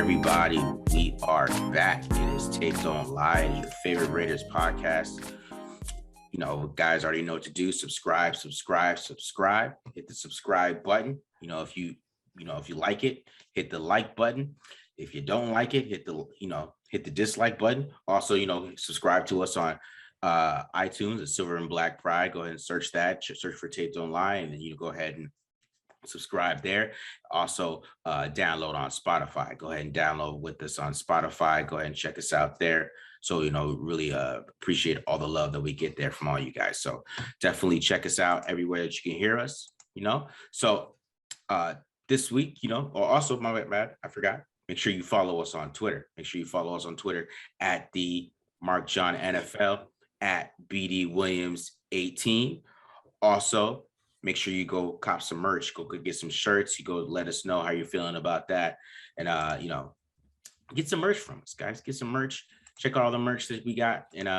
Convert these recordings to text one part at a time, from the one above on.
everybody, we are back. It is Tape Don't Lie, your favorite Raiders podcast. You know, guys already know what to do. Subscribe. Hit the subscribe button. If you like it, hit the like button. If you don't like it, hit the dislike button. Also, subscribe to us on iTunes at Silver and Black Pride. Go ahead and search that. Search for Tape Don't Lie, and then you go ahead and subscribe there. Also, download on Spotify. Go ahead and download with us on Spotify. Go ahead and check us out there. So, really appreciate all the love that we get there from all you guys. So definitely check us out everywhere that you can hear us, So this week, also, my bad, I forgot. Make sure you follow us on Twitter. At the Mark John NFL, at BD Williams 18. Also, make sure you go cop some merch. Go get some shirts. You go let us know how you're feeling about that. And, get some merch from us, guys. Get some merch. Check out all the merch that we got. And,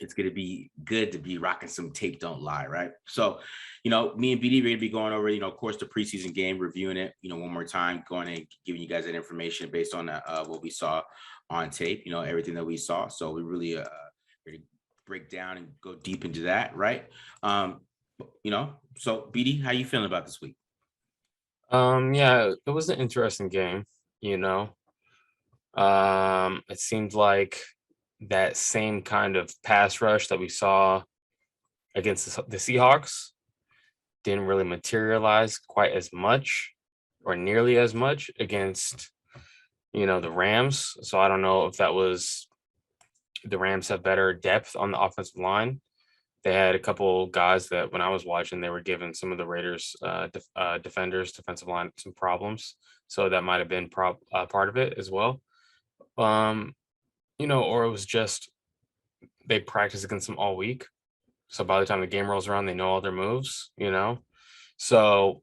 it's going to be good to be rocking some Tape Don't Lie, right? So, me and BD are going to be going over, of course, the preseason game, reviewing it, one more time, going and giving you guys that information based on what we saw on tape, everything that we saw. So we really break down and go deep into that, right? So BD, how you feeling about this week? Yeah, it was an interesting game, It seemed like that same kind of pass rush that we saw against the Seahawks didn't really materialize quite as much or nearly as much against, the Rams. So I don't know if that was the Rams have better depth on the offensive line. They had a couple guys that when I was watching, they were giving some of the Raiders defensive line some problems. So that might have been part of it as well. Or it was just they practice against them all week. So by the time the game rolls around, they know all their moves, So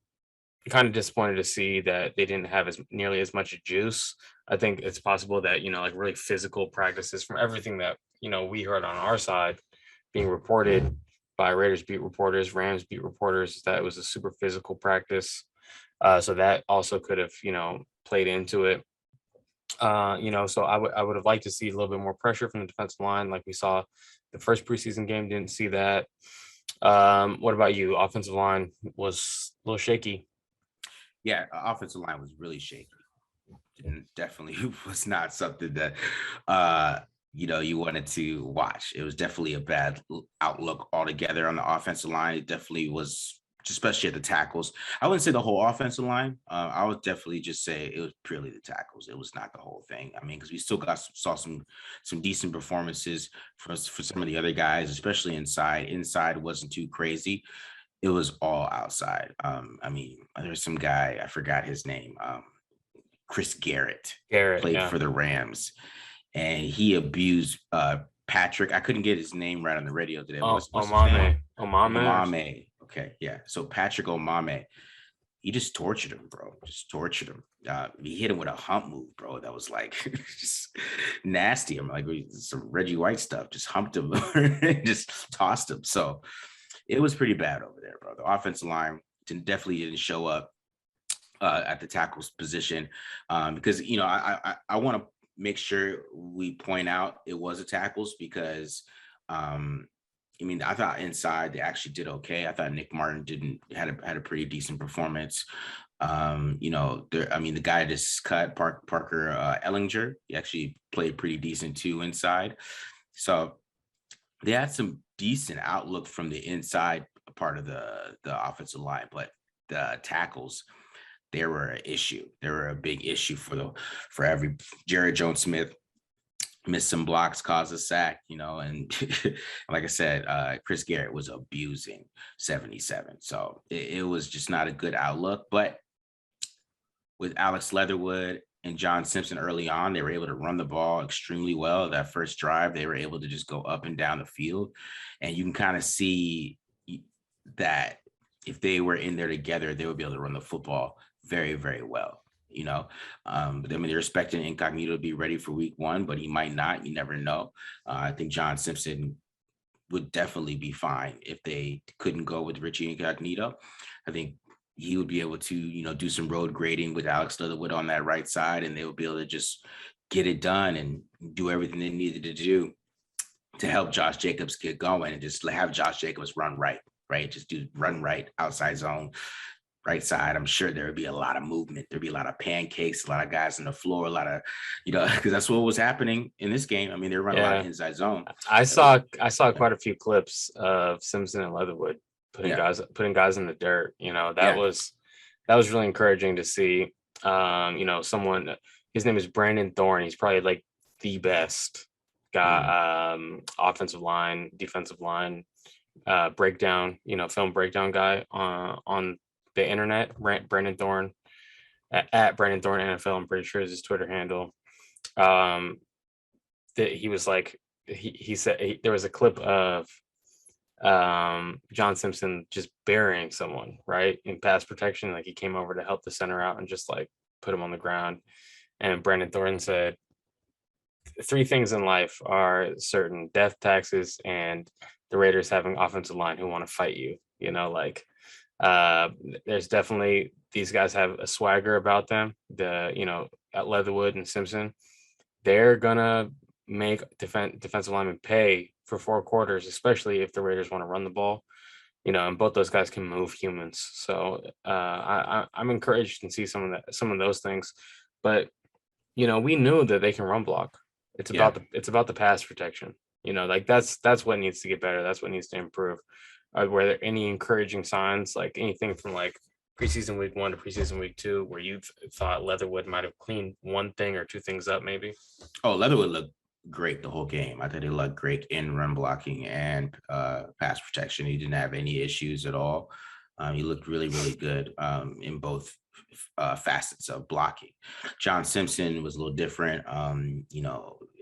kind of disappointed to see that they didn't have nearly as much juice. I think it's possible that, like really physical practices from everything that, we heard on our side being reported by Raiders beat reporters, Rams beat reporters, that it was a super physical practice. So that also could have, played into it. So I would have liked to see a little bit more pressure from the defensive line, like we saw the first preseason game. Didn't see that. What about you? Offensive line was a little shaky. Yeah, offensive line was really shaky. And definitely was not something that you wanted to watch. It was definitely a bad outlook altogether on the offensive line. It definitely was, especially at the tackles. I wouldn't say the whole offensive line. I would definitely just say it was purely the tackles. It was not the whole thing. I mean, because we still saw some decent performances for some of the other guys, especially inside. Inside wasn't too crazy. It was all outside. There's some guy, I forgot his name. Chris Garrett played for the Rams, and he abused Patrick. I couldn't get his name right on the radio today. Omame. Okay, yeah. So Patrick Omame, he just tortured him, bro. He hit him with a hump move, bro. That was like just nasty. I'm like some Reggie White stuff. Just humped him, just tossed him. So it was pretty bad over there, bro. The offensive line definitely didn't show up at the tackles position because I want to make sure we point out it was a tackles because I thought inside they actually did okay. I thought Nick Martin had a pretty decent performance. The guy just cut Parker Ellinger, he actually played pretty decent too inside. So they had some decent outlook from the inside part of the offensive line, but the tackles, they were an issue. They were a big issue for every Jared Jones-Smith missed some blocks, caused a sack, and like I said, Chris Garrett was abusing 77. So it was just not a good outlook. But with Alex Leatherwood and John Simpson early on, they were able to run the ball extremely well. That first drive, they were able to just go up and down the field. And you can kind of see that if they were in there together, they would be able to run the football very, very well. They're expecting Incognito to be ready for week 1, but he might not. You never know. I think John Simpson would definitely be fine if they couldn't go with Richie Incognito. I think he would be able to, do some road grading with Alex Leatherwood on that right side, and they would be able to just get it done and do everything they needed to do to help Josh Jacobs get going and just have Josh Jacobs run right, right? Just run right, outside zone, right side. I'm sure there would be a lot of movement. There'd be a lot of pancakes, a lot of guys on the floor, a lot of, because that's what was happening in this game. I mean, they're running a lot of inside zone. I saw quite a few clips of Simpson and Leatherwood putting guys in the dirt. That was really encouraging to see. Someone, his name is Brandon Thorne. He's probably like the best guy, offensive line, defensive line, breakdown, film breakdown guy on the internet. Brandon Thorne at Brandon Thorne NFL, I'm pretty sure is his Twitter handle. That he was like, he said there was a clip of John Simpson just burying someone right in pass protection. Like he came over to help the center out and just like put him on the ground. And Brandon Thorne said, 3 things in life are certain: death, taxes, and the Raiders having offensive line who want to fight you. There's definitely, these guys have a swagger about them. At Leatherwood and Simpson, they're gonna make defensive linemen pay for 4 quarters, especially if the Raiders want to run the ball. And both those guys can move humans. So I'm encouraged to see some of those things. But we knew that they can run block. It's about the pass protection. Like that's what needs to get better. That's what needs to improve. Were there any encouraging signs, like anything from like preseason week 1 to preseason week 2, where you thought Leatherwood might have cleaned 1 thing or 2 things up, maybe? Oh, Leatherwood looked great the whole game. I thought he looked great in run blocking and pass protection. He didn't have any issues at all. He looked really, really good in both facets of blocking. John Simpson was a little different.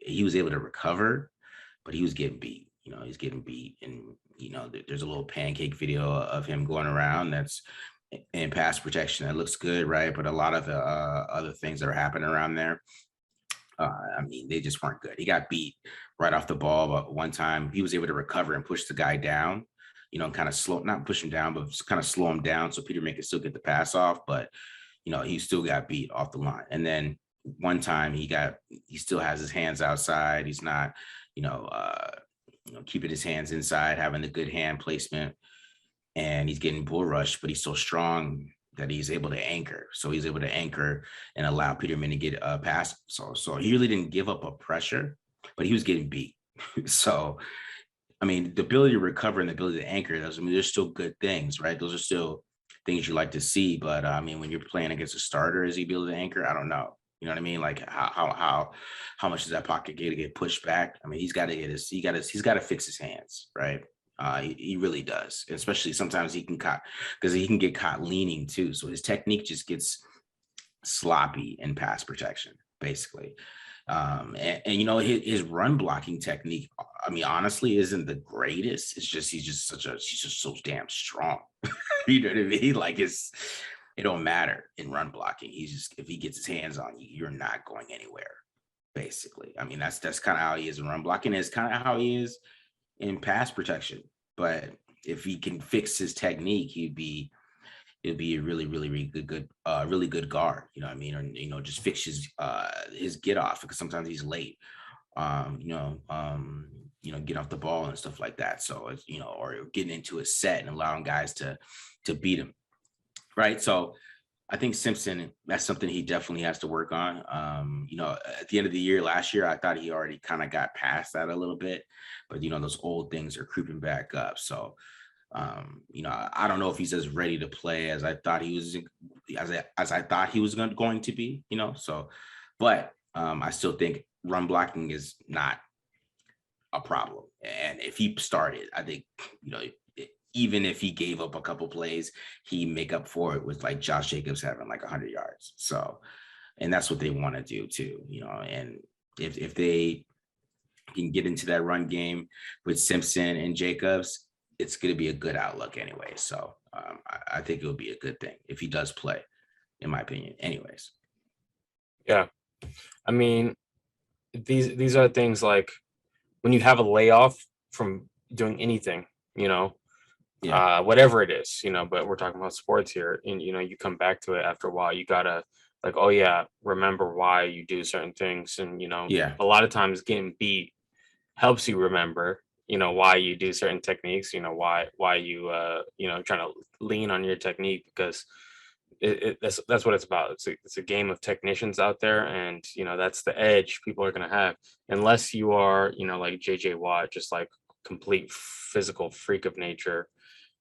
He was able to recover, but he was getting beat. He's getting beat. And, there's a little pancake video of him going around that's in pass protection that looks good, right? But a lot of the other things that are happening around there, they just weren't good. He got beat right off the ball, but one time he was able to recover and push the guy down, kind of not push him down, but kind of slow him down so Peterman could still get the pass off. But, he still got beat off the line. And then one time he still has his hands outside. He's not, keeping his hands inside, having the good hand placement, and he's getting bull rushed, but he's so strong that he's able to anchor. So he's able to anchor and allow Peterman to get a pass. So he really didn't give up a pressure, but he was getting beat. So, the ability to recover and the ability to anchor, there's still good things, right? Those are still things you like to see. But when you're playing against a starter, is he able to anchor? I don't know. You know what I mean? Like how much does that pocket get pushed back? He's got to fix his hands, right? He really does, especially sometimes he can get caught leaning too. So his technique just gets sloppy in pass protection, basically. His run blocking technique, honestly, isn't the greatest. It's just he's just so damn strong. You know what I mean? Like it don't matter in run blocking. If he gets his hands on you, you're not going anywhere. Basically, that's kind of how he is in run blocking. It's kind of how he is in pass protection. But if he can fix his technique, he'd be a really, really, really really good guard. You know what I mean? Or just fix his get off, because sometimes he's late. Get off the ball and stuff like that. So it's or getting into a set and allowing guys to beat him. Right. So I think Simpson, that's something he definitely has to work on. At the end of the year, last year, I thought he already kind of got past that a little bit, but those old things are creeping back up. So, I don't know if he's as ready to play as I thought he was, as I thought he was going to be, so, but I still think run blocking is not a problem. And if he started, I think, even if he gave up a couple plays, he make up for it with like Josh Jacobs having like 100 yards. So, and that's what they want to do too, and if they can get into that run game with Simpson and Jacobs, it's going to be a good outlook anyway. So I think it'll be a good thing if he does play, in my opinion, anyways. Yeah. These are things like when you have a layoff from doing anything, whatever it is, but we're talking about sports here, and you come back to it after a while. You gotta, like, oh yeah, remember why you do certain things, and Yeah. a lot of times getting beat helps you remember, why you do certain techniques, why you trying to lean on your technique, because that's what it's about. It's a game of technicians out there, and that's the edge people are going to have, unless you are like JJ Watt, just like complete physical freak of nature.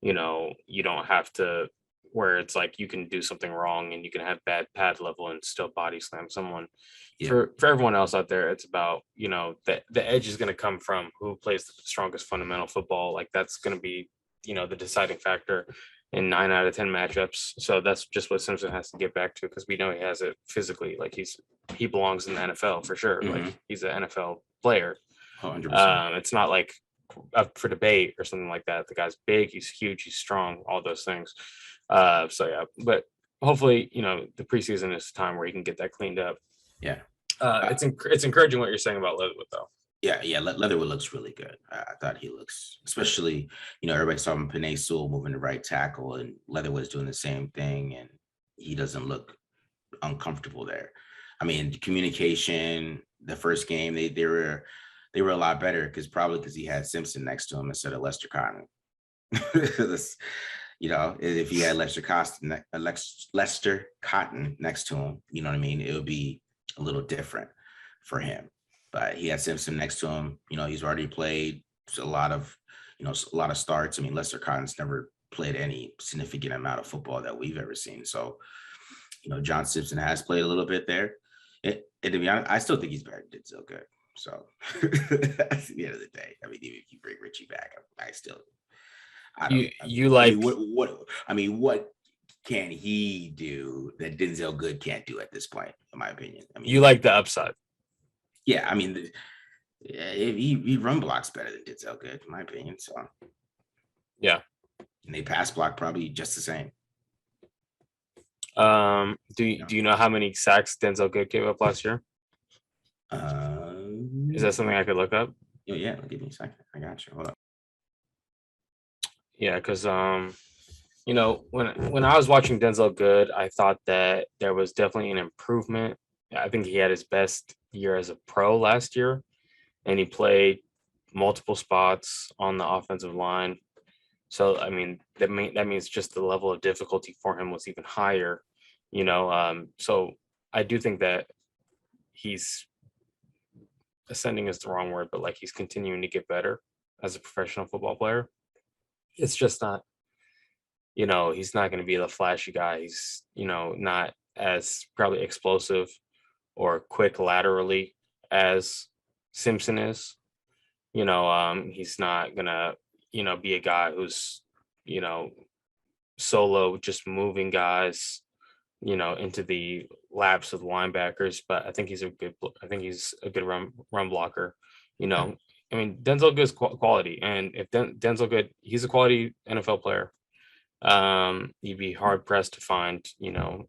You don't have to, where it's like you can do something wrong and you can have bad pad level and still body slam someone. Yeah. For everyone else out there, it's about the edge is going to come from who plays the strongest fundamental football. Like, that's going to be the deciding factor in 9 out of 10 matchups. So that's just what Simpson has to get back to, because we know he has it physically. Like, he belongs in the NFL for sure. Like, he's an NFL player. 100%. It's not like up for debate or something like that. The guy's big, he's huge, he's strong, all those things. So yeah, but hopefully the preseason is the time where he can get that cleaned up. Yeah. It's encouraging what you're saying about Leatherwood, though. Yeah. Leatherwood looks really good. I thought he looks, especially, everybody's talking Penei Sewell moving to right tackle, and Leatherwood's doing the same thing, and he doesn't look uncomfortable there. I mean, communication, the first game, they were a lot better, because he had Simpson next to him instead of Lester Cotton. If he had Lester Cotton next to him, you know what I mean, it would be a little different for him. But he had Simpson next to him. He's already played a lot of starts. I mean, Lester Cotton's never played any significant amount of football that we've ever seen. So, John Simpson has played a little bit there. And to be honest, I still think he's better than Denzel Good. So at the end of the day, I mean, even if you bring Richie back, what can he do that Denzel Good can't do at this point, in my opinion? I mean, you like the upside. Yeah, I mean, he run blocks better than Denzel Good, in my opinion. So yeah, and they pass block probably just the same. Do you know how many sacks Denzel Good gave up last year? Is that something I could look up? Yeah, give me a second. I got you. Hold up. Yeah, because when I was watching Denzel Good, I thought that there was definitely an improvement. I think he had his best year as a pro last year, and he played multiple spots on the offensive line. So, I mean, that means just the level of difficulty for him was even higher, So I do think that he's ascending is the wrong word, but like, he's continuing to get better as a professional football player. It's just not, he's not going to be the flashy guy. He's, not as probably explosive or quick laterally as Simpson is. He's not gonna, be a guy who's, solo just moving guys, into the laps of linebackers. But I think he's a good run blocker. I mean, Denzel Good's quality, and if Denzel Good, he's a quality NFL player. You'd be hard pressed to find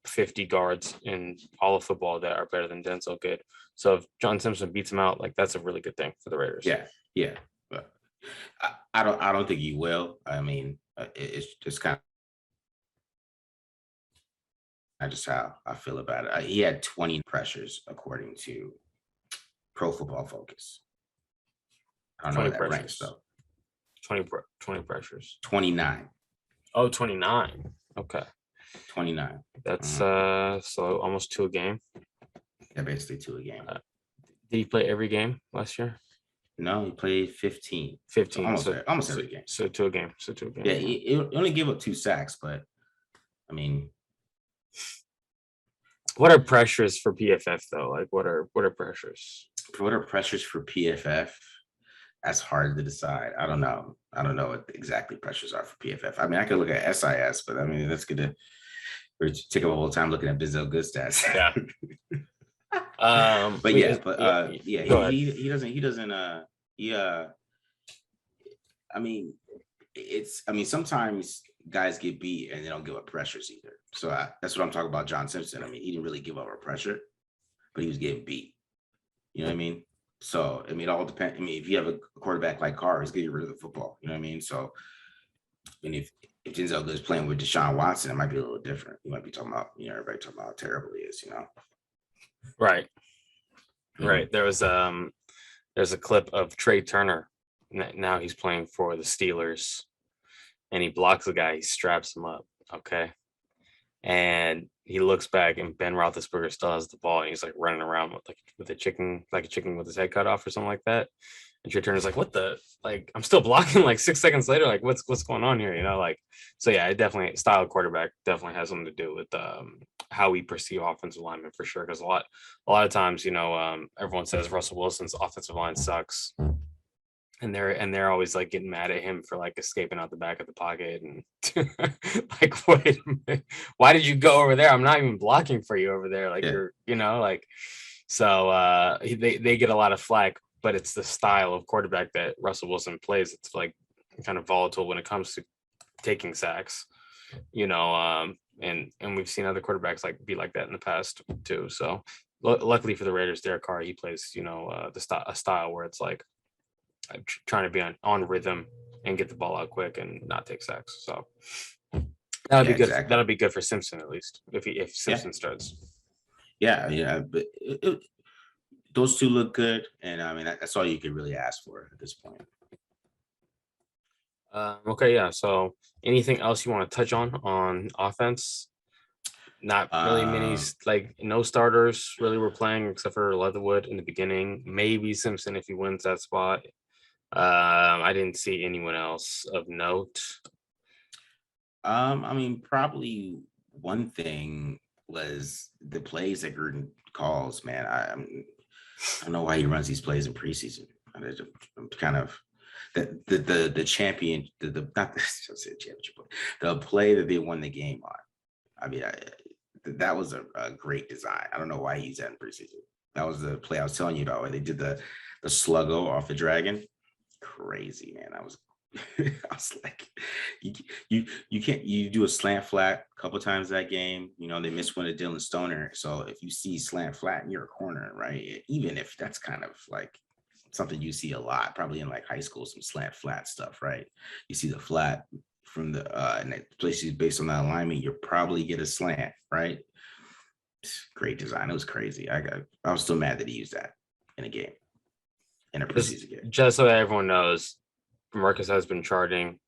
50 guards in all of football that are better than Denzel Good. So if John Simpson beats him out, like, that's a really good thing for the Raiders. Yeah. But I don't think he will. I mean, it's just kind of just how I feel about it. He had 20 pressures according to Pro Football Focus. I don't know what that ranks though. 20 pressures. 29. Oh, 29. Okay. 29. That's so almost 2 a game. Yeah, basically 2 a game. Did he play every game last year? No, he played 15. 15. So almost every game. So 2 a game. Yeah, he only gave up 2 sacks, but I mean, what are pressures for PFF though? Like, what are pressures? What are pressures for PFF? That's hard to decide. I don't know what exactly pressures are for PFF. I mean, I could look at SIS, but I mean, that's gonna take up a whole time looking at Denzel Good stats. Yeah. He doesn't. I mean, sometimes guys get beat and they don't give up pressures either. So that's what I'm talking about. John Simpson. I mean, he didn't really give up a pressure, but he was getting beat. You know what I mean? So, I mean, it all depends. I mean, if you have a quarterback like Carr, he's getting rid of the football. You know what I mean? So And if Denzel Good's playing with Deshaun Watson, it might be a little different. You might be talking about, everybody talking about how terrible he is, Right. Mhm. Right. There's a clip of Trey Turner. Now he's playing for the Steelers, and he blocks the guy. He straps him up. Okay. And he looks back, and Ben Roethlisberger still has the ball, and he's like running around with a chicken, like a chicken with his head cut off or something like that. And Trey Turner's like, "What the? Like, I'm still blocking." Like 6 seconds later, like, what's going on here? Like, so yeah, it definitely style of quarterback definitely has something to do with how we perceive offensive linemen for sure. Because a lot of times, everyone says Russell Wilson's offensive line sucks, and they're always like getting mad at him for like escaping out the back of the pocket and like, wait a minute, why did you go over there? I'm not even blocking for you over there. Like, Yeah. you're, like, so they get a lot of flack, but it's the style of quarterback that Russell Wilson plays. It's like kind of volatile when it comes to taking sacks, and we've seen other quarterbacks like be like that in the past too. So luckily for the Raiders, Derek Carr, he plays, a style where it's like trying to be on rhythm and get the ball out quick and not take sacks. So that'll Yeah, be good. exactly. That'll be good for Simpson, at least if Yeah. Simpson starts. Yeah. But those two look good. And I mean, that's all you could really ask for at this point. Okay, yeah. So anything else you want to touch on offense? Not really many, like no starters really were playing except for Leatherwood in the beginning. Maybe Simpson if he wins that spot. I didn't see anyone else of note. I mean, probably one thing was the plays that Gruden calls, man. I don't know why he runs these plays in preseason. I'm kind of the champion, the not the, I say championship, but the play that they won the game on. I mean, that was a great design. I don't know why he's at in preseason. That was the play I was telling you about where they did the sluggo off the dragon. Crazy, man. I was like, you can't, you do a slant flat a couple times that game. They missed one to Dylan Stoner. So if you see slant flat in your corner, right? Even if that's kind of like something you see a lot, probably in like high school, some slant flat stuff, right? You see the flat from the and that places based on that alignment, you probably get a slant, right? Great design. It was crazy. I was still mad that he used that in a game, in a preseason game. Just so that everyone knows, Marcus has been charging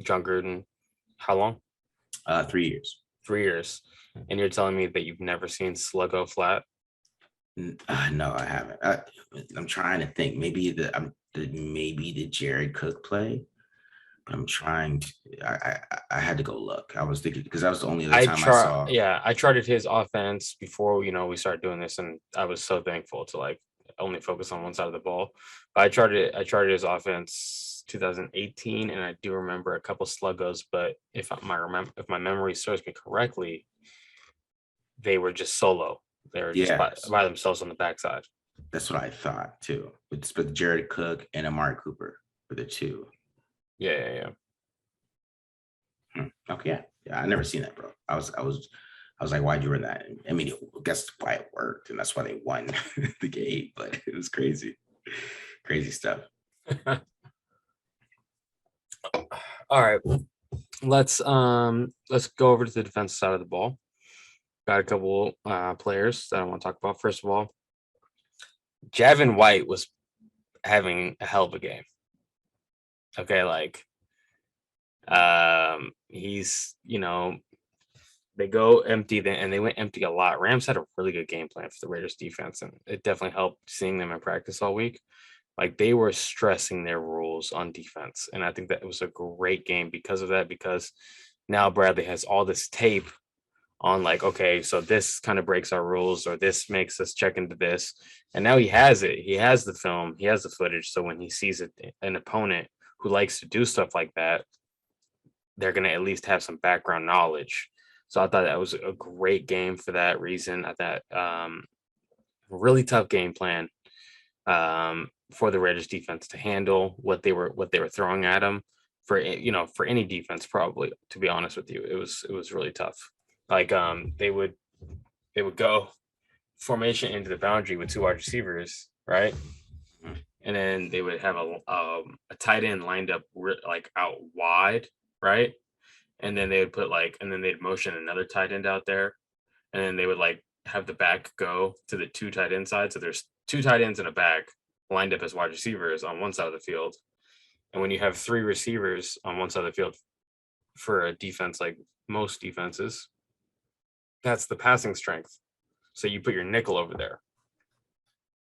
John Gruden how long? 3 years. 3 years. And you're telling me that you've never seen Sluggo flat? No, I haven't. I'm trying to think. Maybe the Jared Cook play. I'm trying to. I had to go look. I was thinking because that was the only other time I saw. Yeah, I charted his offense before we started doing this, and I was so thankful to like only focus on one side of the ball. But I charted his offense 2018, and I do remember a couple sluggos. But if my memory serves me correctly, they were just solo. They were just by themselves on the backside. That's what I thought too. But Jared Cook and Amari Cooper were the two. Yeah. Okay, yeah. I never seen that, bro. I was like, why'd you run that? I mean, guess why it worked, and that's why they won the game. But it was crazy stuff. All right, let's go over to the defensive side of the ball. Got a couple players that I want to talk about. First of all, Javin White was having a hell of a game. Okay, like he's they go empty and they went empty a lot. Rams had a really good game plan for the Raiders defense, and it definitely helped seeing them in practice all week. Like they were stressing their rules on defense, and I think that it was a great game because of that. Because now Bradley has all this tape on, like, okay, so this kind of breaks our rules, or this makes us check into this, and now he has it. He has the film, he has the footage. So when he sees an opponent who likes to do stuff like that, they're going to at least have some background knowledge. So I thought that was a great game for that reason. I thought really tough game plan for the Raiders defense to handle what they were throwing at them for any defense, probably, to be honest with you. It was really tough. Like they would go formation into the boundary with two wide receivers, right? And then they would have a tight end lined up like out wide, right? And then they would put and then they'd motion another tight end out there, and then they would have the back go to the two tight end side. So there's two tight ends and a back lined up as wide receivers on one side of the field. And when you have three receivers on one side of the field for a defense like most defenses, that's the passing strength. So you put your nickel over there.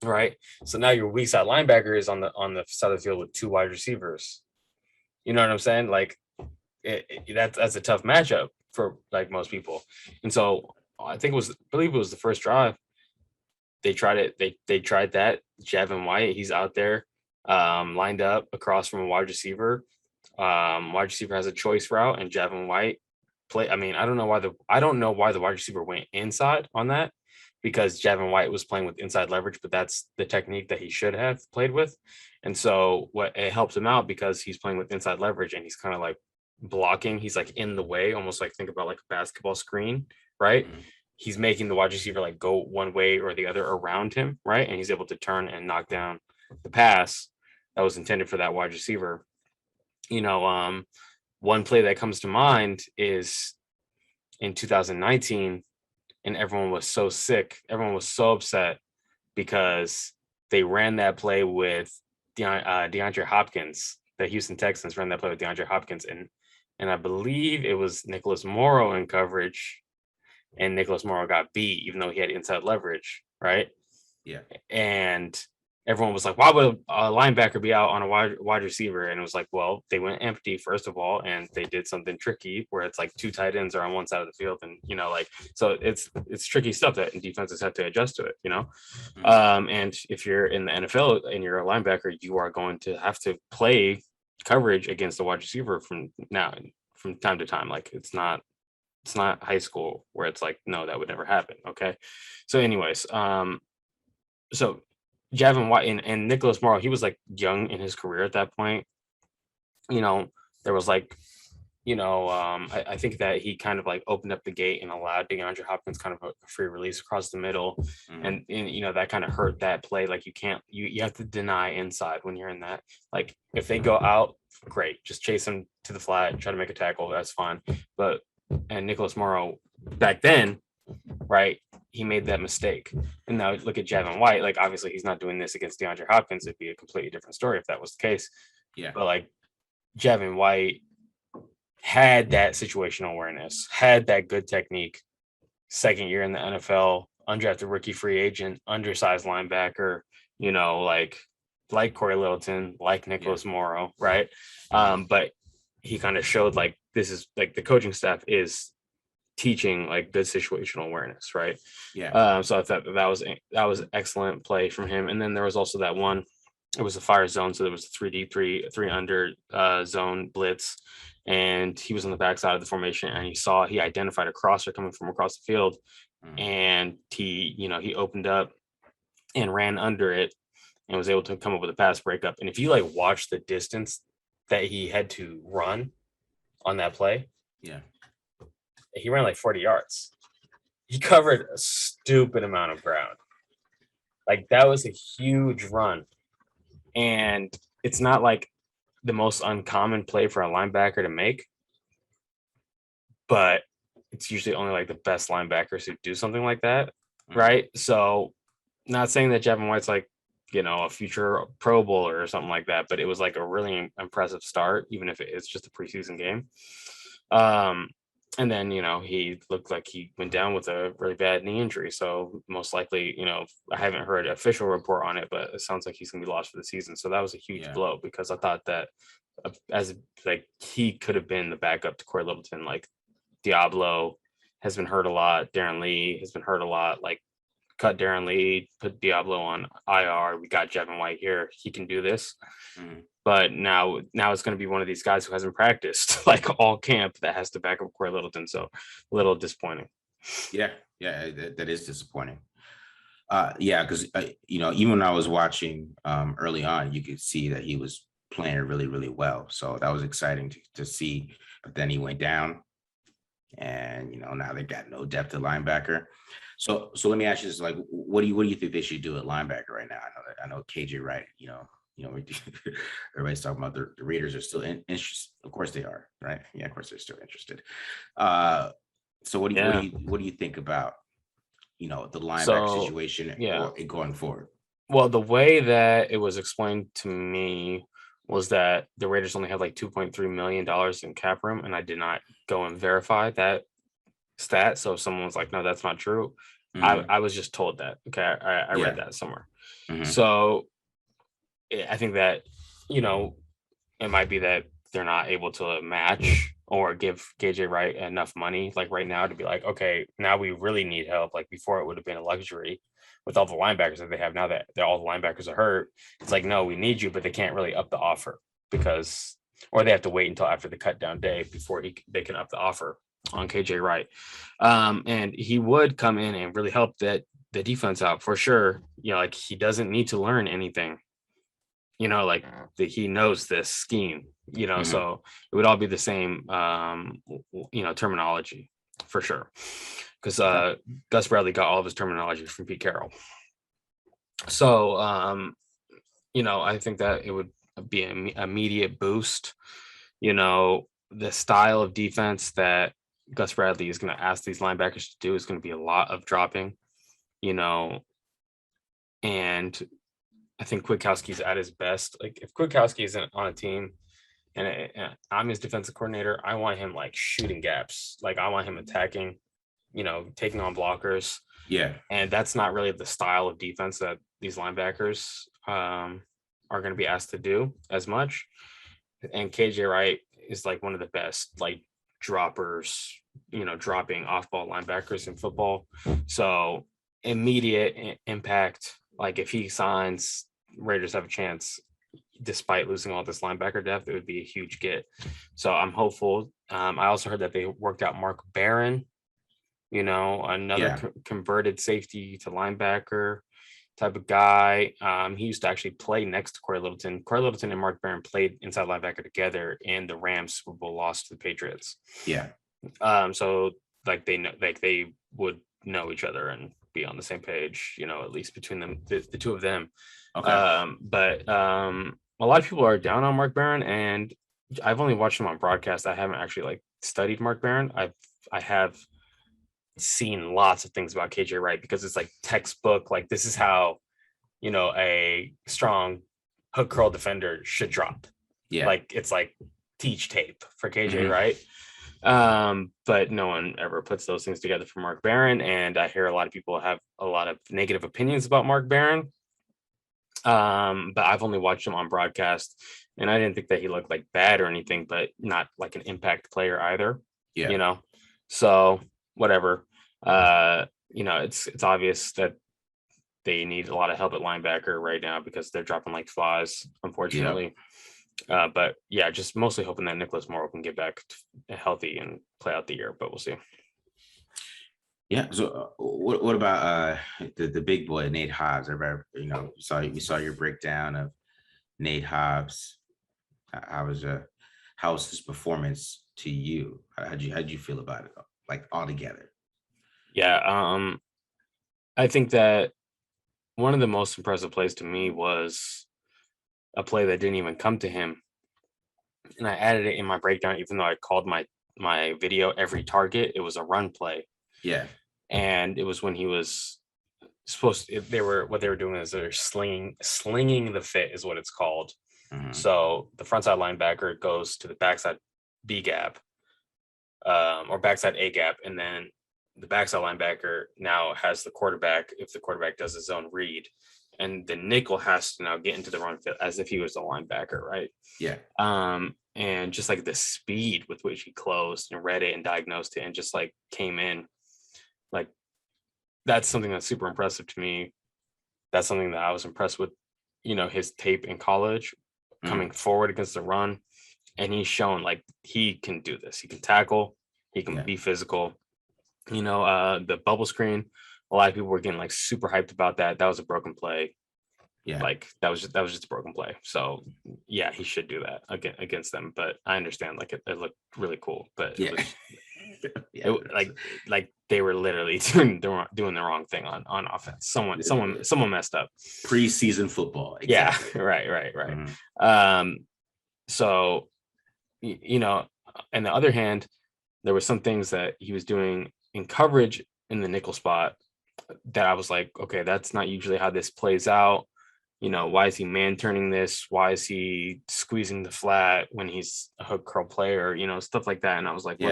Right. So now your weak side linebacker is on the side of the field with two wide receivers. You know what I'm saying? That's a tough matchup for most people. And so I believe it was the first drive. They tried it. They tried that. Javin White, he's out there, lined up across from a wide receiver. Wide receiver has a choice route, and Javin White play. I mean, I don't know why the wide receiver went inside on that, because Javin White was playing with inside leverage, but that's the technique that he should have played with. And so it helps him out because he's playing with inside leverage and he's kind of blocking. He's in the way, almost think about a basketball screen, right? Mm-hmm. He's making the wide receiver go one way or the other around him, right? And he's able to turn and knock down the pass that was intended for that wide receiver. One play that comes to mind is in 2019, and everyone was so sick. Everyone was so upset because they ran that play with DeAndre Hopkins. The Houston Texans ran that play with DeAndre Hopkins, and I believe it was Nicholas Morrow in coverage, and Nicholas Morrow got beat, even though he had inside leverage, right? Yeah. And everyone was like, why would a linebacker be out on a wide receiver? And it was well, they went empty, first of all, and they did something tricky where it's two tight ends are on one side of the field. And, so it's tricky stuff that defenses have to adjust to it, Mm-hmm. And if you're in the NFL and you're a linebacker, you are going to have to play coverage against the wide receiver from time to time. It's not high school where it's no, that would never happen. Okay. So anyways, so Javin White and Nicholas Morrow, he was young in his career at that point. There was I think that he kind of opened up the gate and allowed DeAndre Hopkins kind of a free release across the middle. Mm-hmm. And that kind of hurt that play. You have to deny inside when you're in that. If they go out, great, just chase them to the flat, try to make a tackle, that's fine. And Nicholas Morrow back then, right, he made that mistake. And now look at Javin White. Obviously he's not doing this against DeAndre Hopkins. It'd be a completely different story if that was the case. Yeah. But Javin White had that situational awareness, had that good technique. Second year in the NFL, undrafted rookie free agent, undersized linebacker, like Corey Littleton, like Nicholas Morrow, right? But he kind of showed this is the coaching staff is teaching good situational awareness, right? Yeah. So I thought that was excellent play from him. And then there was also that one, it was a fire zone, so there was a 3D three under zone blitz, and he was on the backside of the formation, and he identified a crosser coming from across the field, and he opened up and ran under it and was able to come up with a pass breakup. And if you watch the distance that he had to run on that play, he ran 40 yards. He covered a stupid amount of ground. That was a huge run. And it's not the most uncommon play for a linebacker to make, but it's usually only the best linebackers who do something like that, right? So not saying that Javin White's a future Pro Bowler or something like that, but it was a really impressive start, even if it's just a preseason game. And then, he looked like he went down with a really bad knee injury. So most likely, I haven't heard an official report on it, but it sounds like he's going to be lost for the season. So that was a huge blow, because I thought that he could have been the backup to Corey Littleton. Diablo has been hurt a lot. Darren Lee has been hurt a lot. Cut Darren Lee, put Diablo on IR. We got Javin White here. He can do this. Mm-hmm. But now it's going to be one of these guys who hasn't practiced all camp that has to back up Corey Littleton. So a little disappointing. Yeah, that is disappointing. Because even when I was watching early on, you could see that he was playing really, really well. So that was exciting to see. But then he went down, and now they got no depth at linebacker. So let me ask you this: what do you think they should do at linebacker right now? I know KJ Wright, everybody's talking about the Raiders are still interested. Of course they are, right? Yeah, of course they're still interested. So what do you think about the linebacker situation or going forward? Well, the way that it was explained to me was that the Raiders only have like $2.3 million in cap room, and I did not go and verify that stat. So if someone was like, no, that's not true, I was just told that. Okay, I read that somewhere. So I think that, it might be that they're not able to match or give KJ Wright enough money like right now to be like, okay, now we really need help. Like before it would have been a luxury with all the linebackers that they have now that all the linebackers are hurt. It's like, no, we need you, but they can't really up the offer or they have to wait until after the cut down day before they can up the offer on KJ Wright. And he would come in and really help the defense out for sure. Like he doesn't need to learn anything. He knows this scheme, so it would all be the same, terminology for sure. Because Gus Bradley got all of his terminology from Pete Carroll. So, I think that it would be an immediate boost. The style of defense that Gus Bradley is going to ask these linebackers to do is going to be a lot of dropping, and I think Kwiatkowski's at his best. Like if Kwiatkowski isn't on a team and I'm his defensive coordinator, I want him like shooting gaps. Like I want him attacking, taking on blockers. Yeah. And that's not really the style of defense that these linebackers are going to be asked to do as much. And KJ Wright is like one of the best like droppers, dropping off ball linebackers in football. So immediate impact. Like if he signs, Raiders have a chance, despite losing all this linebacker depth. It would be a huge get. So I'm hopeful. I also heard that they worked out Mark Barron, another converted safety to linebacker type of guy. He used to actually play next to Corey Littleton. Corey Littleton and Mark Barron played inside linebacker together in the Rams Super Bowl loss to the Patriots. Yeah. So like they know, like they would know each other and be on the same page, at least between them, the two of them. Okay. But a lot of people are down on Mark Barron, and I've only watched him on broadcast. I haven't actually like studied Mark Barron. I have seen lots of things about KJ Wright because it's like textbook. Like this is how, a strong hook curl defender should drop. Yeah. Like it's like teach tape for KJ Wright. But no one ever puts those things together for Mark Barron, and I hear a lot of people have a lot of negative opinions about Mark Barron. But I've only watched him on broadcast, and I didn't think that he looked like bad or anything, but not like an impact player either. Yeah. So whatever. It's obvious that they need a lot of help at linebacker right now because they're dropping like flies, unfortunately. But yeah, just mostly hoping that Nicholas Morrow can get back healthy and play out the year, but we'll see. Yeah. So what about the big boy Nate Hobbs? Everybody, we saw your breakdown of Nate Hobbs. How was his performance to you? How'd you feel about it, like altogether? Yeah, I think that one of the most impressive plays to me was a play that didn't even come to him, and I added it in my breakdown, even though I called my video every target. It was a run play. Yeah. And it was when he was what they were doing is they're slinging the fit is what it's called. So the frontside linebacker goes to the backside B gap, or backside A gap, and then the backside linebacker now has the quarterback if the quarterback does his own read, and the nickel has to now get into the run fit as if he was a linebacker, right? Yeah. And just like the speed with which he closed and read it and diagnosed it and just like came in, like that's something that's super impressive to me. That's something that I was impressed with, his tape in college, coming forward against the run, and he's shown like he can do this. He can tackle, he can be physical. The bubble screen, a lot of people were getting like super hyped about that. That was a broken play. Yeah. Like that was just a broken play. So yeah, he should do that against them. But I understand like it looked really cool. But it was like they were literally doing the wrong thing on offense. Someone messed up. Preseason football. Exactly. Yeah, right. So, on the other hand, there were some things that he was doing in coverage in the nickel spot that I was like, okay, that's not usually how this plays out. Why is he man turning this? Why is he squeezing the flat when he's a hook curl player? Stuff like that. And I was like, so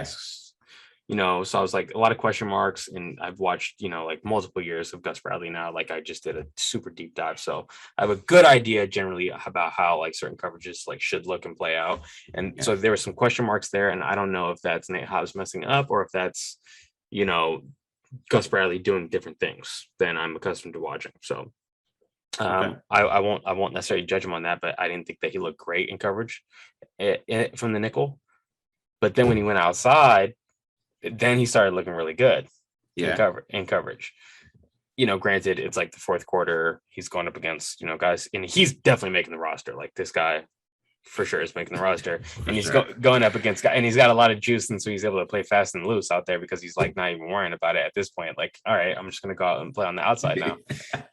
I was like, a lot of question marks. And I've watched, like multiple years of Gus Bradley now. Like I just did a super deep dive. So I have a good idea generally about how like certain coverages like should look and play out. And so there were some question marks there. And I don't know if that's Nate Hobbs messing up or if that's, Gus Bradley doing different things than I'm accustomed to watching. So I won't necessarily judge him on that, but I didn't think that he looked great in coverage from the nickel. But then when he went outside, then he started looking really good in coverage. Granted, it's like the fourth quarter. He's going up against, guys, and he's definitely making the roster. Like this guy for sure is making the roster, and he's going up against guys, and he's got a lot of juice, and so he's able to play fast and loose out there because he's like not even worrying about it at this point. Like, all right, I'm just gonna go out and play on the outside now.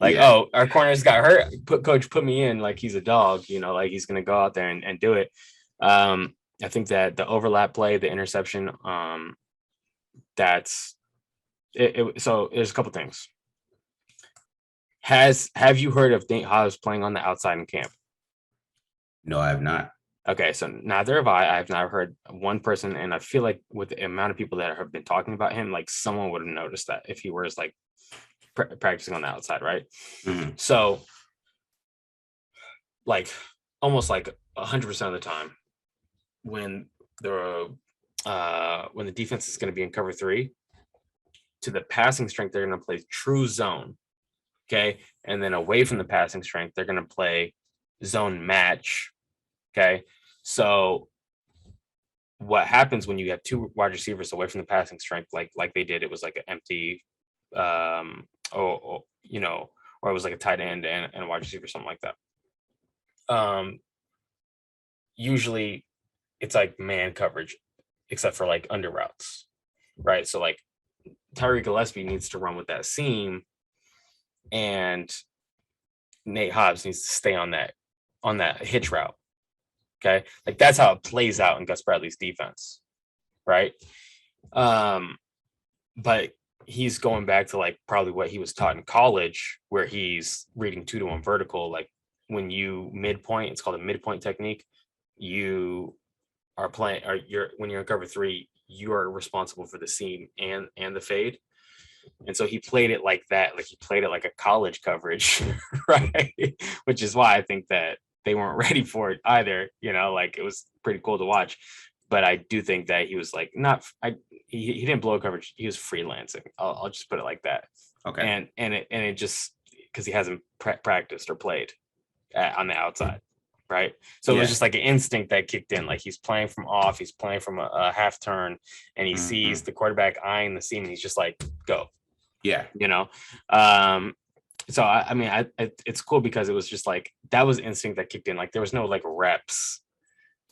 Like, oh, our corners got hurt. Coach put me in like he's a dog, like he's gonna go out there and do it. I think that the overlap play, the interception, that's it. So there's a couple things. Have you heard of Nate Hobbs playing on the outside in camp? No, I have not. Okay, so neither have I. I've never heard one person, and I feel like with the amount of people that have been talking about him, like someone would have noticed that if he was like practicing on the outside, right? Mm-hmm. So, like almost like 100% of the time, when the defense is going to be in cover 3, to the passing strength, they're going to play true zone. Okay, and then away from the passing strength, they're going to play zone match. Okay, so what happens when you have 2 wide receivers away from the passing strength, like they did? It was like an empty, or it was like a tight end and a wide receiver, something like that. Usually, it's like man coverage, except for like under routes, right? So like Tyree Gillespie needs to run with that seam, and Nate Hobbs needs to stay on that hitch route. Okay, like that's how it plays out in Gus Bradley's defense, right? But he's going back to like probably what he was taught in college, where he's reading 2-to-1 vertical. Like when you midpoint, it's called a midpoint technique. You are playing, or when you're in cover 3, you are responsible for the seam and the fade. And so he played it like that, like he played it like a college coverage, right? Which is why I think that they weren't ready for it either. Like it was pretty cool to watch. But I do think that he was like he didn't blow coverage. He was freelancing. I'll just put it like that. Okay. And it just because he hasn't practiced or played on the outside, right? So it was just like an instinct that kicked in. Like he's playing from off, he's playing from a half turn, and he sees the quarterback eyeing the seam, and he's just like, go. Yeah. So I mean, it's cool because it was just like that was instinct that kicked in. Like there was no like reps,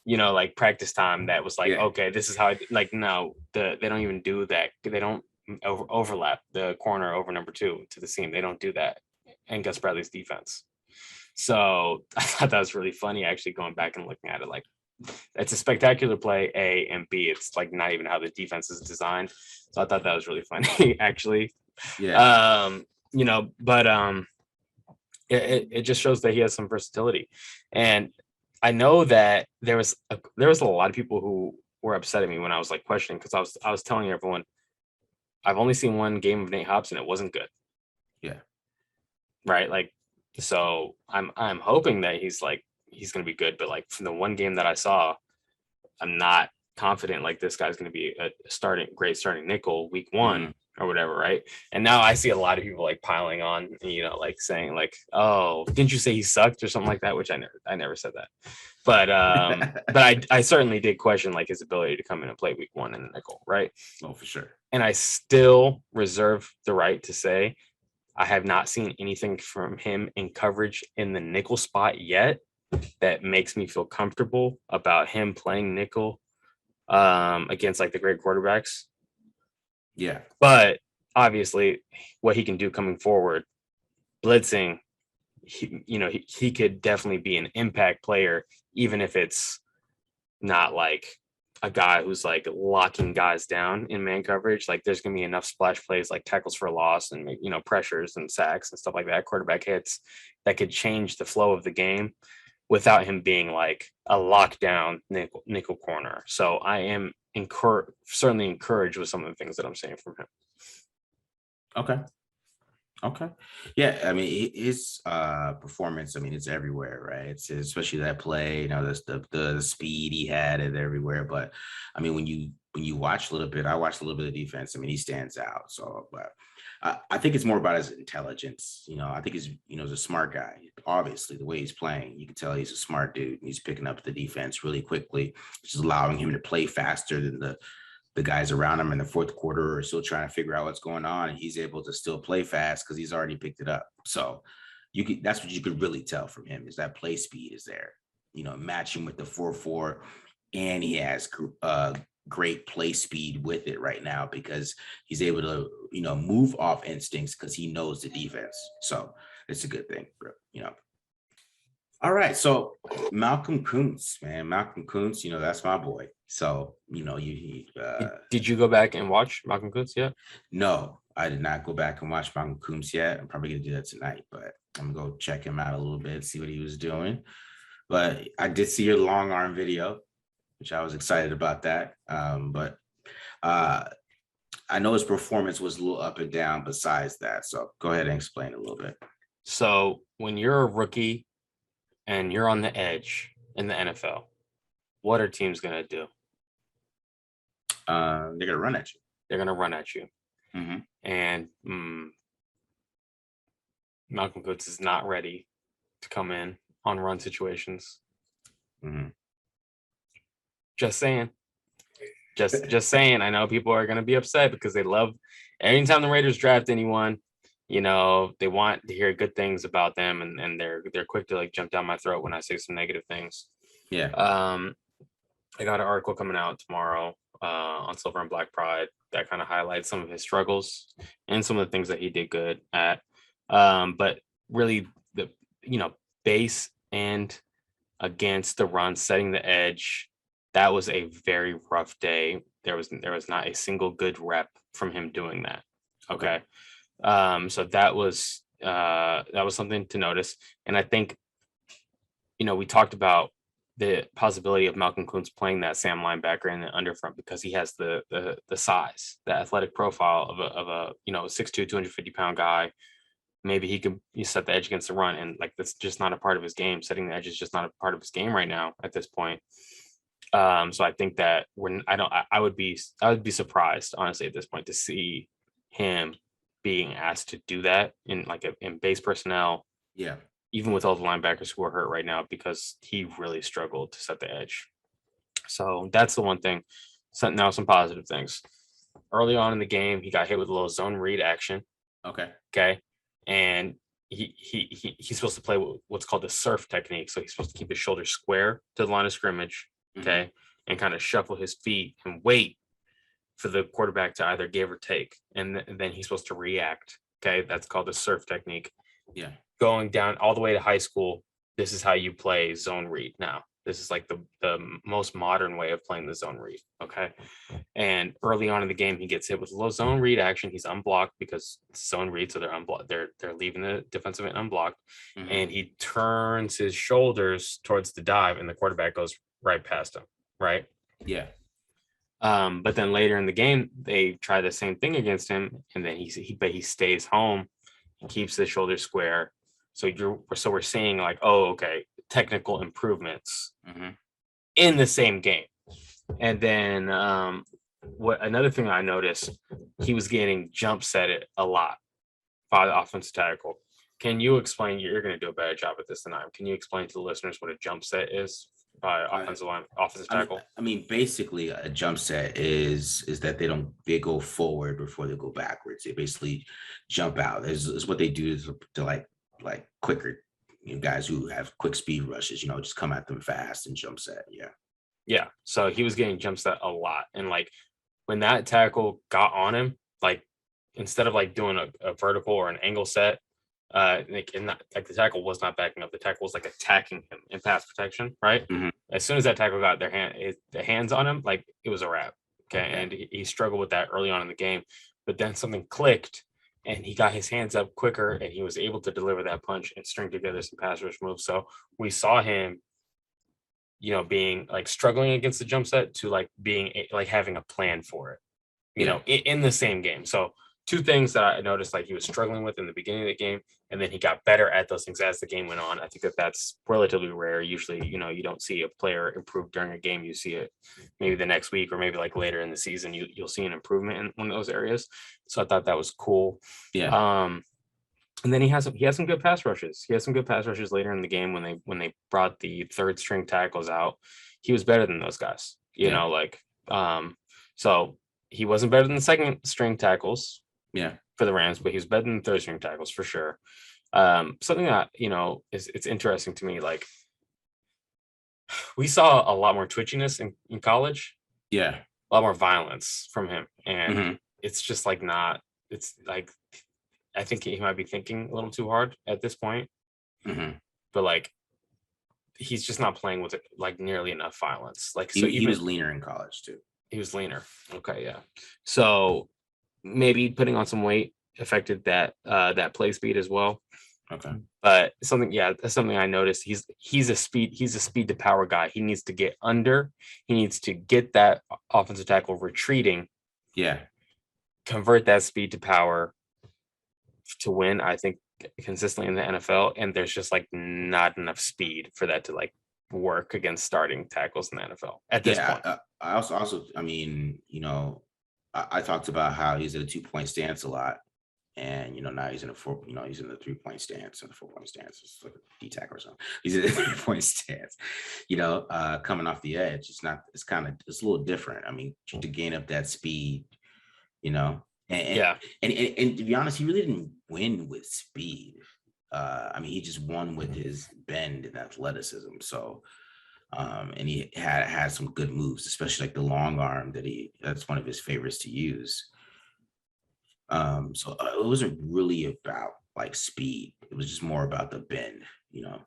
like practice time that was like, okay, this is how no, they don't even do that. They don't overlap the corner over number 2 to the seam. They don't do that in Gus Bradley's defense. So I thought that was really funny actually going back and looking at it. Like it's a spectacular play, A, and B, it's like not even how the defense is designed. So I thought that was really funny actually. But it just shows that he has some versatility. And I know that there was a lot of people who were upset at me when I was like questioning, because I was telling everyone I've only seen one game of Nate Hobbs and it wasn't good. Yeah. Right. Like, so I'm hoping that he's going to be good, but like from the one game that I saw, I'm not confident like this guy's going to be a great starting nickel week 1 or whatever, right? And now I see a lot of people like piling on, like saying like, oh, didn't you say he sucked or something like that? Which I never said that, but but I certainly did question like his ability to come in and play week 1 in the nickel, right? Oh, for sure. And I still reserve the right to say I have not seen anything from him in coverage in the nickel spot yet that makes me feel comfortable about him playing nickel against like the great quarterbacks. Yeah. But obviously, what he can do coming forward, blitzing, he could definitely be an impact player, even if it's not like a guy who's like locking guys down in man coverage. Like there's going to be enough splash plays like tackles for loss and, pressures and sacks and stuff like that, quarterback hits, that could change the flow of the game without him being like a lockdown nickel corner. So I am certainly encouraged with some of the things that I'm seeing from him. Okay. Okay. Yeah. I mean, his performance, I mean, it's everywhere, right? It's especially that play, the speed he had it everywhere. But I mean, when you watch a little bit, I watched a little bit of defense. I mean, he stands out. So, but I think it's more about his intelligence. I think he's a smart guy. Obviously, the way he's playing, you can tell he's a smart dude. And he's picking up the defense really quickly, which is allowing him to play faster than the guys around him in the fourth quarter are still trying to figure out what's going on, and he's able to still play fast because he's already picked it up. So that's what you could really tell from him, is that play speed is there, matching with the 4-4, and he has great play speed with it right now because he's able to, move off instincts because he knows the defense. So it's a good thing. All right, so Malcolm Kuntz, man, that's my boy. So Did you go back and watch Malcolm Kuntz yet? no, I did not go back and watch Malcolm Kuntz yet. I'm probably gonna do that tonight, but I'm gonna go check him out a little bit, see what he was doing. But I did see your long arm video, which I was excited about that. But I know his performance was a little up and down besides that. So go ahead and explain a little bit. So when you're a rookie and you're on the edge in the NFL, what are teams going to do? They're going to run at you. They're going to run at you. Mm-hmm. And Malcolm Kuntz is not ready to come in on run situations. Mm-hmm. Just saying. Just saying. I know people are going to be upset because they love anytime the Raiders draft anyone, they want to hear good things about them, and they're quick to like jump down my throat when I say some negative things. Yeah. I got an article coming out tomorrow on Silver and Black Pride that kind of highlights some of his struggles and some of the things that he did good at. But really the base and against the run, setting the edge, that was a very rough day. There was not a single good rep from him doing that. Okay. So that was something to notice. And I think, we talked about the possibility of Malcolm Kuntz playing that Sam linebacker in the underfront because he has the size, the athletic profile of a 6'2", 250-pound guy. Maybe he could set the edge against the run, and like that's just not a part of his game. Setting the edge is just not a part of his game right now at this point. So I think that I would be surprised, honestly, at this point to see him being asked to do that in base personnel. Yeah. Even with all the linebackers who are hurt right now, because he really struggled to set the edge. So that's the one thing. So now some positive things. Early on in the game, he got hit with a little zone read action. Okay. And he's supposed to play what's called the surf technique. So he's supposed to keep his shoulders square to the line of scrimmage. Okay. Mm-hmm. And kind of shuffle his feet and wait for the quarterback to either give or take. And then he's supposed to react. Okay. That's called the surf technique. Yeah. Going down all the way to high school, this is how you play zone read now. This is like the most modern way of playing the zone read. Okay. And early on in the game, he gets hit with a low zone read action. He's unblocked because it's zone read. So they're unblocked. They're leaving the defensive end unblocked. Mm-hmm. And he turns his shoulders towards the dive, and the quarterback goes right past him. Right. Yeah. But then later in the game, they try the same thing against him. And then he stays home and keeps the shoulders square. So we're seeing like, oh, okay, technical improvements mm-hmm. in the same game. And then another thing I noticed, he was getting jump set it a lot by the offensive tackle. Can you explain? You're going to do a better job at this than I am. Can you explain to the listeners what a jump set is by offensive tackle? I mean, basically, a jump set is that they go forward before they go backwards. They basically jump out. Is what they do is to like quicker guys who have quick speed rushes, just come at them fast and jump set. Yeah. So he was getting jump set a lot. And like when that tackle got on him, like instead of like doing a vertical or an angle set, like the tackle was not backing up. The tackle was like attacking him in pass protection, right? Mm-hmm. As soon as that tackle got the hands on him, like it was a wrap. Okay, and he struggled with that early on in the game, but then something clicked, and he got his hands up quicker, and he was able to deliver that punch and string together some pass rush moves. So we saw him, being like struggling against the jump set to like being like having a plan for it, in the same game. So two things that I noticed like he was struggling with in the beginning of the game, and then he got better at those things as the game went on. I think that's relatively rare. Usually, you don't see a player improve during a game. You see it maybe the next week or maybe like later in the season, you'll see an improvement in one of those areas. So I thought that was cool. Yeah. And then he has some good pass rushes. He has some good pass rushes later in the game when they brought the third string tackles out. He was better than those guys. So he wasn't better than the second string tackles. Yeah. For the Rams, but he was better than the third string tackles for sure. Something that it's interesting to me. Like we saw a lot more twitchiness in college. Yeah. A lot more violence from him, and Mm-hmm. it's just like not. It's like I think he might be thinking a little too hard at this point. Mm-hmm. But like he's just not playing with it like nearly enough violence. Like he was leaner in college too. He was leaner. Okay, yeah. So maybe putting on some weight affected that play speed as well. Okay. But that's something I noticed. He's a speed to power guy. He needs to get under. He needs to get that offensive tackle retreating. Yeah. Convert that speed to power to win, I think, consistently in the NFL. And there's just like not enough speed for that to like work against starting tackles in the NFL at this point. I also, I mean, I talked about how he's at a 2-point stance a lot, and now he's in a 3-point stance and a 4-point stance. It's like a D tackle or something. He's in a 3-point stance. Coming off the edge, it's a little different. I mean, to gain up that speed, and to be honest, he really didn't win with speed. I mean, he just won with his bend and athleticism. So. And he had some good moves, especially like the long arm that's one of his favorites to use. So it wasn't really about like speed. It was just more about the bend.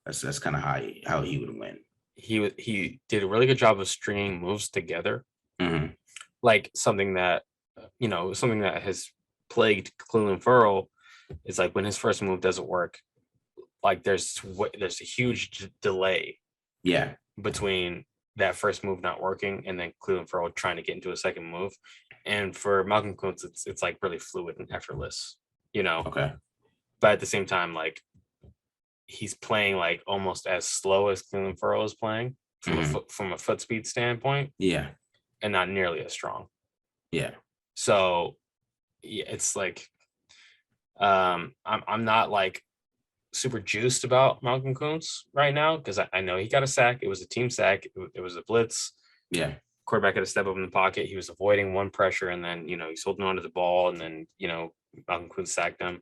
That's kind of how he would win. He did a really good job of stringing moves together. Mm-hmm. Like something that has plagued Cleveland Ferrell is like when his first move doesn't work, like there's a huge delay. Yeah. Between that first move not working and then Cleveland Ferrell trying to get into a second move. And for Malcolm Kuntz, it's like really fluid and effortless, Okay. But at the same time, like he's playing like almost as slow as Cleveland Ferrell is playing from a foot speed standpoint. Yeah. And not nearly as strong. Yeah. So it's like I'm not like super juiced about Malcolm Kuntz right now because I know he got a sack. It was a team sack. It was a blitz. Yeah. Quarterback had to step up in the pocket. He was avoiding one pressure, and then he's holding onto the ball, and then Malcolm Kuntz sacked him.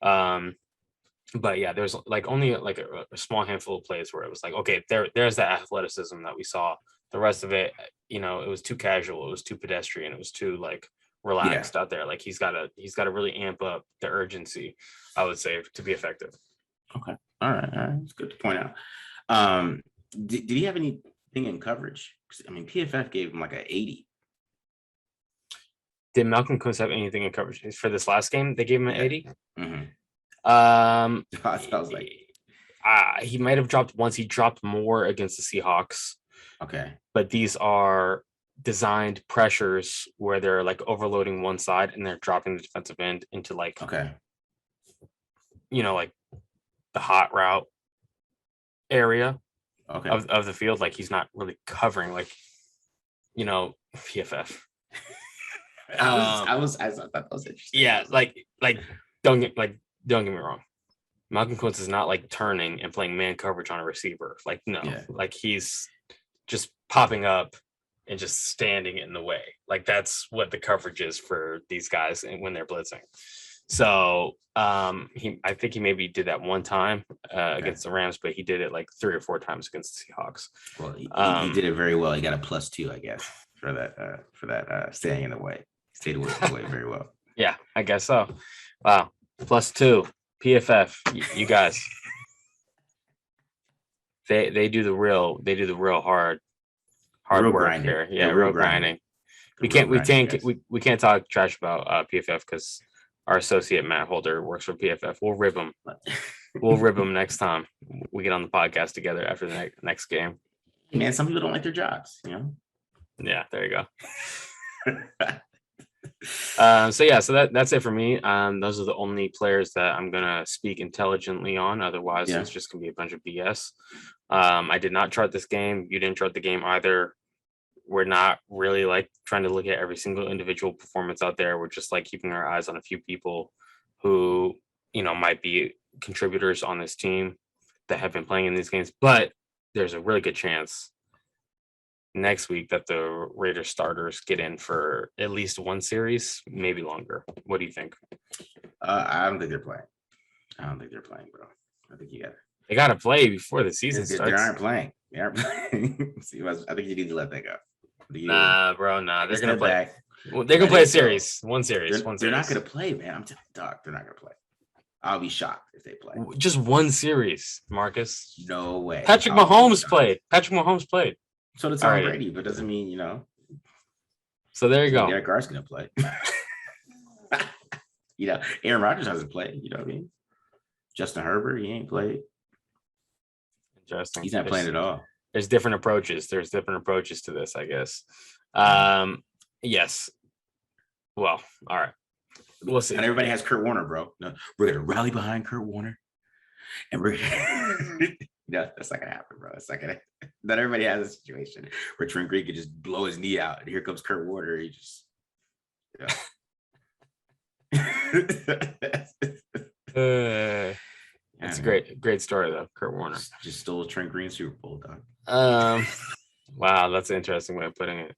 But yeah, there's like only like a small handful of plays where it was like, okay, there's that athleticism that we saw. The rest of it, it was too casual. It was too pedestrian. It was too like relaxed out there. Like he's got to really amp up the urgency, I would say, to be effective. Okay. All right. It's good to point out. Did he have anything in coverage? I mean, PFF gave him like an 80. Did Malcolm Kuntz have anything in coverage for this last game? They gave him an 80. Mm-hmm. I was like, he might have dropped once. He dropped more against the Seahawks. Okay. But these are designed pressures where they're like overloading one side and they're dropping the defensive end into like, like the hot route area of the field. Like he's not really covering like, PFF. I thought that was interesting. Yeah. Like don't get me wrong. Malcolm Kuntz is not like turning and playing man coverage on a receiver. Like, no, like he's just popping up and just standing in the way. Like that's what the coverage is for these guys when they're blitzing. So I think he maybe did that one time against the Rams, but he did it like 3 or 4 times against the Seahawks. Well, he did it very well. He got a +2, I guess. for that staying in the way. Stayed away very well. Yeah, I guess so. Wow. +2 PFF. You guys. They do the real hard Real work grinding. here. Yeah, Real real grinding. We can't talk trash about PFF because our associate Matt Holder works for PFF. We'll rib him. We'll rib him next time we get on the podcast together after the next game. Man, some people don't like their jobs, Yeah, there you go. So that's it for me. Those are the only players that I'm gonna speak intelligently on. Otherwise, it's just gonna be a bunch of BS. I did not chart this game. You didn't chart the game either. We're not really like trying to look at every single individual performance out there. We're just like keeping our eyes on a few people who, might be contributors on this team that have been playing in these games. But there's a really good chance next week that the Raiders starters get in for at least one series, maybe longer. What do you think? I don't think they're playing. Bro. I think they got to play before the season starts. They aren't playing. See, I think you need to let that go. Nah, bro. Nah, they're gonna play. Well, they're gonna play a series. One series. They're not gonna play, man. I'm telling you, Doc, they're not gonna play. I'll be shocked if they play. Just one series, Marcus. No way. Patrick Mahomes played. So did Tom Brady, but doesn't mean So there you go. Derek Carr's gonna play. Aaron Rodgers hasn't played. You know what I mean? Justin Herbert, he ain't played. Interesting. He's not playing at all. There's different approaches. There's different approaches to this, I guess. Yes. Well, all right. We'll see. And everybody has Kurt Warner, bro. No, we're gonna rally behind Kurt Warner, and we're that's not gonna happen, bro. It's not gonna. Not everybody has a situation where Trent Green could just blow his knee out, and here comes Kurt Warner. He just, It's a great story though. Kurt Warner just stole Trent Green's Super Bowl, dog. Wow, that's an interesting way of putting it.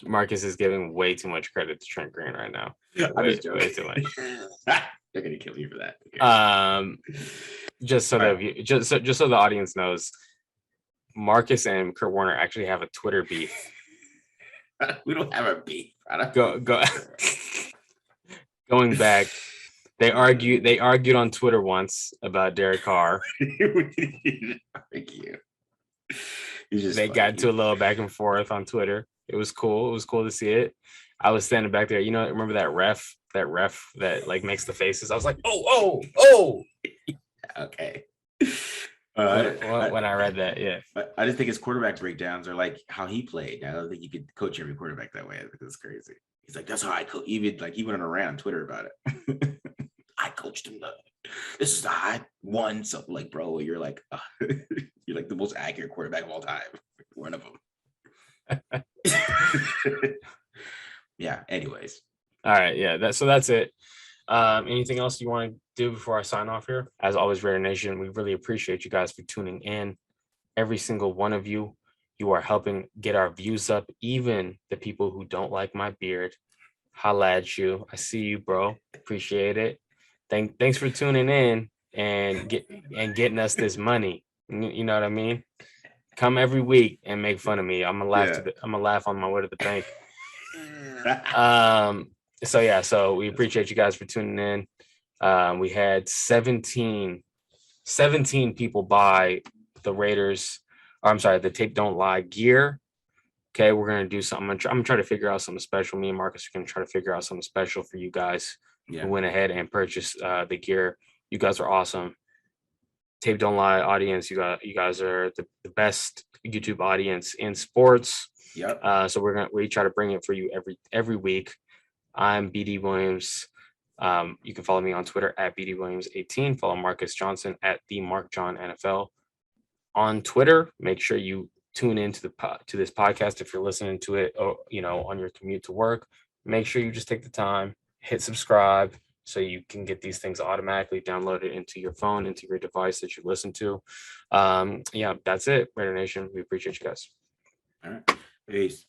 Marcus is giving way too much credit to Trent Green right now. Way too much. They're gonna kill you for that. Okay. Just so the audience knows, Marcus and Kurt Warner actually have a Twitter beef. We don't have a beef. Going back, they argued on Twitter once about Derek Carr. They got into a little back and forth on Twitter. It was cool. It was cool to see it. I was standing back there. Remember that ref that like makes the faces? I was like, oh. Okay. When I read that, yeah. I just think his quarterback breakdowns are like how he played. I don't think you could coach every quarterback that way. I think that's crazy. He's like, that's how I coach. Even like he went on a rant on Twitter about it. I coached him. This is the high one. So like, bro, you're like the most accurate quarterback of all time. One of them. Yeah. Anyways. All right. Yeah. That's it. Anything else you want to do before I sign off here? As always, Raider Nation, we really appreciate you guys for tuning in. Every single one of you. You are helping get our views up. Even the people who don't like my beard. Holla at you. I see you, bro. Appreciate it. Thanks for tuning in and getting us this money. You know what I mean? Come every week and make fun of me. I'm gonna laugh. I'm gonna laugh on my way to the bank. So we appreciate you guys for tuning in. We had 17 people buy the Raiders. The Tape Don't Lie gear. Okay, we're gonna do something. I'm gonna try to figure out something special. Me and Marcus are gonna try to figure out something special for you guys who went ahead and purchased the gear. You guys are awesome. Tape Don't Lie audience. You guys are the best YouTube audience in sports. Yep. So we try to bring it for you every week. I'm BD Williams. You can follow me on Twitter at BD Williams 18. Follow Marcus Johnson at the Mark John NFL on Twitter. Make sure you tune into to this podcast if you're listening to it, or, on your commute to work. Make sure you just take the time, hit subscribe, so you can get these things automatically downloaded into your phone, into your device that you listen to. That's it, Raider Nation. We appreciate you guys. All right. Peace.